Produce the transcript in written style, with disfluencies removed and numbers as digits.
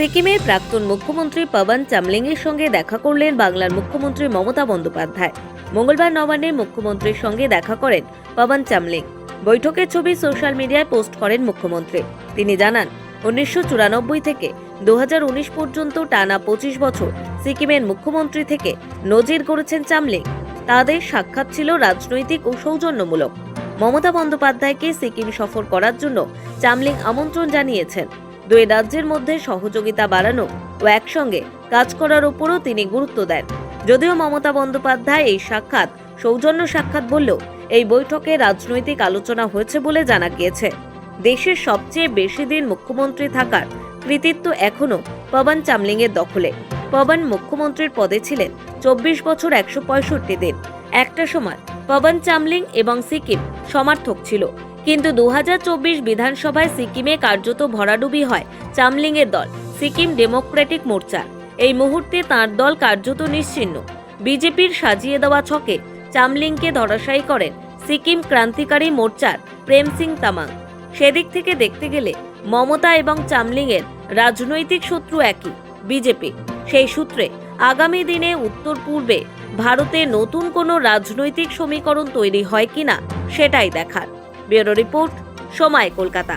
সিকিমের প্রাক্তন মুখ্যমন্ত্রী পবন চামলিংয়ের সঙ্গে দেখা করলেন বাংলার মুখ্যমন্ত্রী মমতা বন্দ্যোপাধ্যায়। মঙ্গলবার নবান্নে মুখ্যমন্ত্রীর সঙ্গে দেখা করেন পবন চামলিং। বৈঠকের ছবি সোশ্যাল মিডিয়ায় পোস্ট করেন মুখ্যমন্ত্রী। তিনি জানান, 1994 থেকে 2019 পর্যন্ত টানা 25 বছর সিকিমের মুখ্যমন্ত্রী থেকে নজির গড়েছেন চামলিং। তাদের সাক্ষাৎ ছিল রাজনৈতিক ও সৌজন্যমূলক। মমতা বন্দ্যোপাধ্যায়কে সিকিম সফর করার জন্য চামলিং আমন্ত্রণ জানিয়েছেন। দুই রাজ্যের মধ্যে সহযোগিতা বাড়ানো ও একসঙ্গে কাজ করার উপরও তিনি গুরুত্ব দেন। যদিও মমতা বন্দ্যোপাধ্যায় এই সাক্ষাৎ সৌজন্য সাক্ষাৎ বললেও এই বৈঠকে রাজনৈতিক আলোচনা হয়েছে বলে জানা গিয়েছে। দেশের সবচেয়ে বেশি দিন মুখ্যমন্ত্রী থাকার কৃতিত্ব এখনো পবন চামলিংয়ের দখলে। পবন মুখ্যমন্ত্রীর পদে ছিলেন 24 বছর 165 দিন। একটা সময় পবন চামলিং এবং সিকিম সমার্থক ছিল, কিন্তু 2024 বিধানসভায় সিকিমে কার্যত ভরাডুবি হয় চামলিংয়ের দল সিকিম ডেমোক্রেটিক মোর্চা। এই মুহূর্তে তাঁর দল কার্যত নিশ্চিহ্ন। বিজেপির সাজিয়ে দেওয়া ছকে চামলিংকে ধরাশায়ী করেন সিকিম ক্রান্তিকারী মোর্চার প্রেম সিং তামাং। সেদিক থেকে দেখতে গেলে মমতা এবং চামলিংয়ের রাজনৈতিক শত্রু একই, বিজেপি। সেই সূত্রে আগামী দিনে উত্তর পূর্বে ভারতে নতুন কোনো রাজনৈতিক সমীকরণ তৈরি হয় কিনা সেটাই দেখার। ব্যুরো রিপোর্ট, সময়, কলকাতা।